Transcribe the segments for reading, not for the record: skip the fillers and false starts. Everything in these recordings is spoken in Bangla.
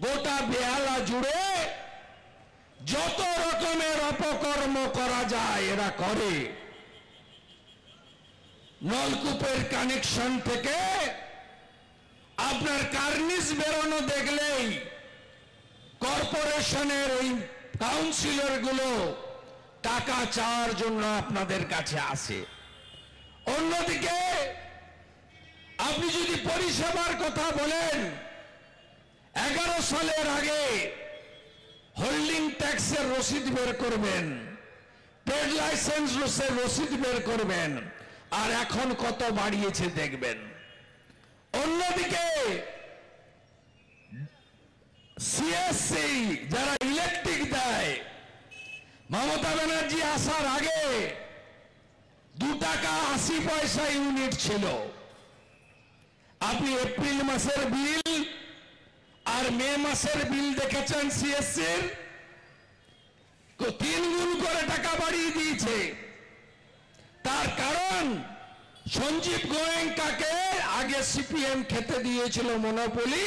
গোটা বেহালা জুড়ে যত রকমের অপকর্ম করা যায় এরা করে। নলকূপের কানেকশন থেকে আপনার কার্নিস বেরোনো দেখলেই কর্পোরেশনের ওই কাউন্সিলর গুলো টাকা চাওয়ার জন্য আপনাদের কাছে আসে। অন্যদিকে আপনি যদি পরিষেবার কথা বলেন, 11 সালের আগে হোল্ডিং ট্যাক্সের রসিদ বের করবেন, ট্রেড লাইসেন্স রসিদ বের করবেন, আর এখন কত বাড়িয়েছে দেখবেন। অন্যদিকে সিএসসি যারা ইলেকট্রিক দেয়, মমতা ব্যানার্জি আসার আগে 2 টাকা 80 পয়সা ইউনিট ছিল। আপনি এপ্রিল মাসের বিল আর মে মাসের বিল দেখেছেন সিএসসির, 3 গুণ করে টাকা বাড়িয়ে দিয়েছে। তার কারণ সঞ্জীব গোয়েঙ্কাকে আগে সিপিএম খেতে দিয়েছিল মনোপলি,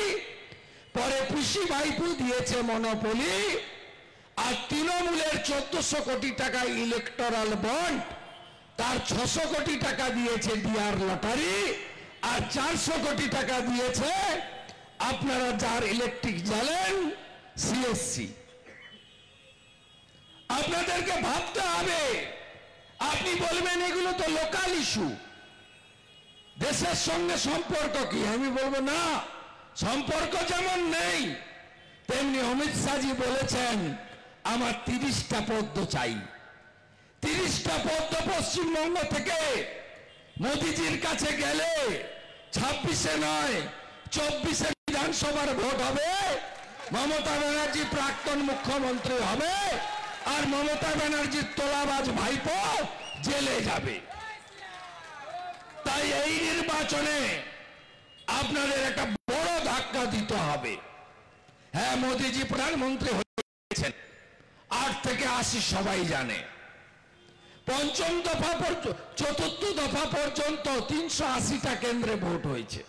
পরে পিসি ভাইপু দিয়েছে মনোপলি, আর তৃণমূলের 1400 কোটি টাকা ইলেকটোরাল বন্ড, তার 600 কোটি টাকা দিয়েছে ডিআর লটারি, আর 400 কোটি টাকা দিয়েছে আপনারা যার ইলেকট্রিক জ্বালেন সিএসসি। আপনাদেরকে ভাবতে হবে। আপনি বলবেন এগুলো তো লোকাল ইস্যু, দেশের সঙ্গে সম্পর্ক কি? আমি বলবো না, সম্পর্ক যেমন নেই তেমনি অমিত শাহজি বলেছেন আমার 30টা পদ্ম চাই। 30টা পদ্ম পশ্চিমবঙ্গ থেকে মোদিজির কাছে গেলে 26-এ নয় 24-এ বিধানসভার ভোট হবে, মমতা ব্যানার্জি প্রাক্তন মুখ্যমন্ত্রী হবে, আর মমতা ব্যানার্জির তোলাবাজ ভাইপো জেলে যাবে। তাই এই নির্বাচনে আপনাদের একটা বড় ধাক্কা দিতে হবে। হ্যাঁ, মোদিজি প্রধানমন্ত্রী হয়েছেন, 8 থেকে 80 সবাই জানে। 5ম দফা পর্যন্ত 4র্থ দফা পর্যন্ত 380টা কেন্দ্রে ভোট হয়েছে।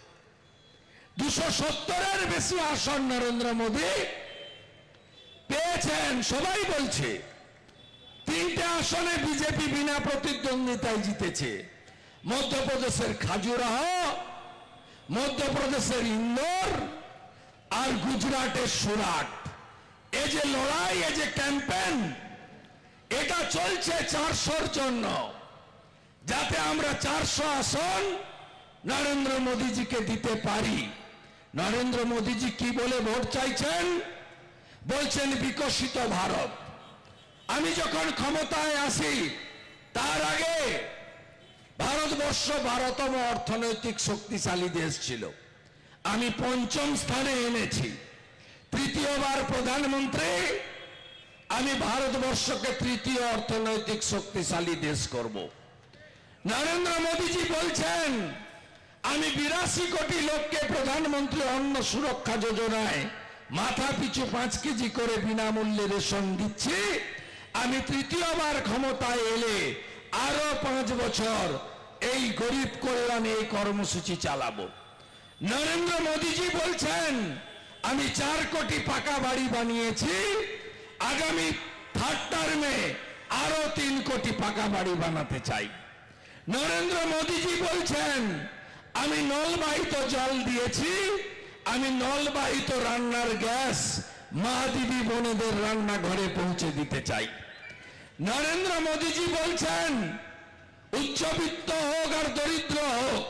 270-এর বেশি আসন নরেন্দ্র মোদী পেয়েছেন, সবাই বলছে। 3টে আসনে বিজেপি বিনা প্রতিদ্বন্দ্বিতায় জিতেছে, মধ্যপ্রদেশের খাজুরাহ, মধ্যপ্রদেশের ইন্দোর, আর গুজরাটের সুরাট। এই যে লড়াই, এই যে ক্যাম্পেইন, এটা চলছে 400-র জন্য, যাতে আমরা 400 আসন নরেন্দ্র মোদীজিকে দিতে পারি। নরেন্দ্র মোদীজি কি বলে ভোট চাইছেন? বলছেন বিকশিত ভারত। আমি যখন ক্ষমতায় আসি তার আগে ভারতবর্ষ 12তম অর্থনৈতিক শক্তিশালী দেশ ছিল, আমি 5ম স্থানে এনেছি। 3য়বার প্রধানমন্ত্রী, আমি ভারতবর্ষকে 3য় অর্থনৈতিক শক্তিশালী দেশ করব। নরেন্দ্র মোদীজি বলছেন আমি 82 কোটি লোককে প্রধানমন্ত্রী অন্ন সুরক্ষা যোজনায় মাথা পিছু 5 কেজি করে বিনামূল্যে রেশন দিচ্ছি। আমি 3য়বার ক্ষমতায় এলে আরো 5 বছর এই গরিব কল্যাণে এই কর্মসূচি চালাবো। নরেন্দ্র মোদীজি বলছেন আমি 4 কোটি পাকা বাড়ি বানিয়েছি, আগামী 3rd টার্মে আরো 3 কোটি পাকা বাড়ি বানাতে চাই। নরেন্দ্র মোদীজি বলছেন আমি নলবাহিত জল দিয়েছি, আমি নলবাহিত রান্নার গ্যাস মা দিদি বোনেদের রান্নাঘরে পৌঁছে দিতে চাই। নরেন্দ্র মোদীজি বলছেন উচ্চবিত্ত হোক আর দরিদ্র হোক,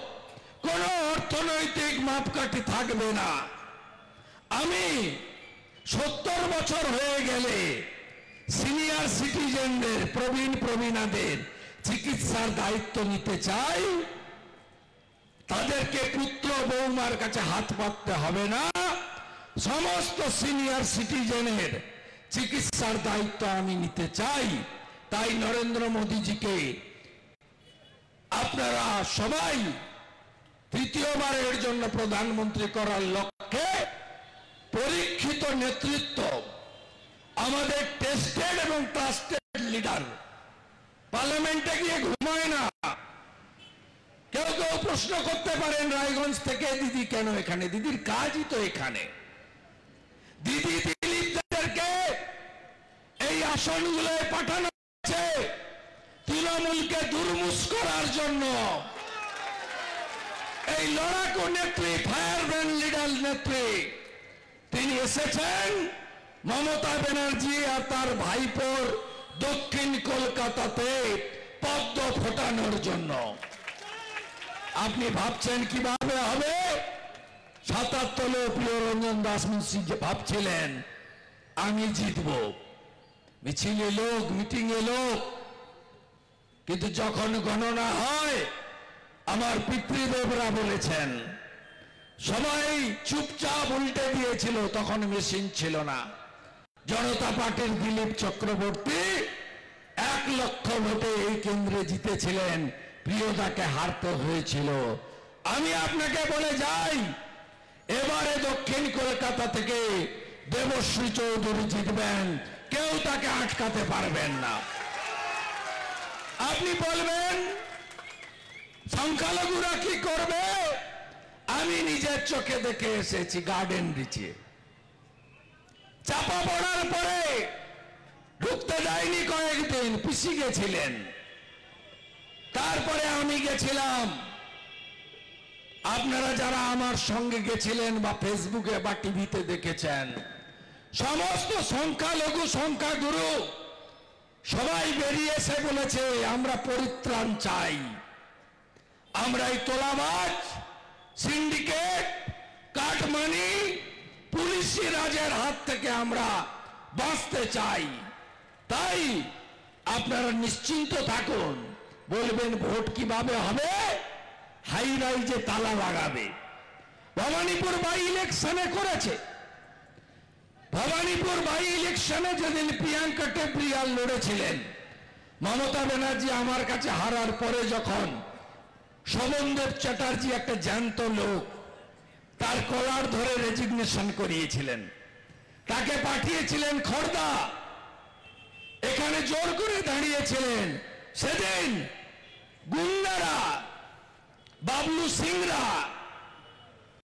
কোন অর্থনৈতিক মাপকাঠি থাকবে না। আমি 70 বছর হয়ে গেলে সিনিয়র সিটিজেনদের, প্রবীণাদের চিকিৎসার দায়িত্ব নিতে চাই। তাদেরকে পুত্র বৌমার কাছে হাত পাততে হবে না, সমস্ত সিনিয়র সিটিজেনের চিকিৎসার দায়িত্ব আমি নিতে চাই। তাই নরেন্দ্র মোদীজিকে আপনারা সবাই 3য়বারের জন্য প্রধানমন্ত্রী করার লক্ষ্যে পরীক্ষিত নেতৃত্ব, আমাদের টেস্টেড এবং ট্রাস্টেড লিডার, পার্লামেন্টে গিয়ে ঘুমায় না। কেউ কেউ প্রশ্ন করতে পারেন রায়গঞ্জ থেকে দিদি কেন এখানে? দিদির কাজই তো এখানে। দিদি দিলীপদেরকে এই আসনগুলোয় পাঠানো হয়েছে তৃণমূলকে দুর্মুষ করার জন্য। এই লড়াকু নেত্রী, ফায়ারম্যান লিডার নেত্রী, তিনি এসেছেন মমতা ব্যানার্জি আর তার ভাইপোর দক্ষিণ কলকাতাতে পদ্ম ফোটানোর জন্য। আপনি ভাবছেন কিভাবে হবে? ৭৭ প্রিয় রঞ্জন দাস মুন্সি ভাবছিলেন আমি জিতব, মিছিলে লোক, মিটিংয়ে লোক, কিন্তু যখন গণনা হয় আমার পিতৃদেবরা বলেছেন, সবাই চুপচাপ উল্টে দিয়েছিল, তখন মেশিন ছিল না। জনতা পার্টির দিলীপ চক্রবর্তী ১ লক্ষ ভোটে এই কেন্দ্রে জিতেছিলেন, প্রিয়দাকে হারতে হয়েছিল। আমি আপনাকে বলে যাই, এবারে দক্ষিণ কলকাতা থেকে দেবশ্রী চৌধুরী জিতবেন, কেউ তাকে আটকাতে পারবেন না। আপনি বলবেন সংখ্যালঘুরা কি করবে? আমি নিজের চোখে দেখে এসেছি। গার্ডেন রিচে চাপা পড়ার পরে ঢুকতে যায়নি কয়েকদিন, পিসি গেছিলেন, তারপরে আমি গেছিলাম। আপনারা যারা আমার সঙ্গে গেছিলেন বা ফেসবুকে বা টিভিতে দেখেছেন, সমস্ত সংখ্যালঘু সংখ্যাগুরু সবাই বেরিয়ে এসে বলেছে আমরা পরিত্রাণ চাই, আমরা এই তোলাবাজ, সিন্ডিকেট, কাটমানি, পুলিশি রাজের হাত থেকে আমরা বাঁচতে চাই। তাই আপনারা নিশ্চিন্ত থাকুন। বলবেন ভোট কিভাবে হবে? হাই রাইজে তালা লাগাবে। ভবানীপুর বাই ইলেকশনে করেছে। ভবানীপুর বাই ইলেকশনে যেদিন প্রিয়াঙ্কা টেব্রিয়াল লড়েছিলেন, মমতা ব্যানার্জি আমার কাছে হারার পরে যখন শোভনদেব চ্যাটার্জি, একটা জ্যান্ত লোক, তার কলার ধরে রেজিগনেশন করিয়েছিলেন, তাকে পাঠিয়েছিলেন খড়দা, এখানে জোর করে দাঁড়িয়েছিলেন। সেদিন গুন্ডারা, বাবলু সিংরা,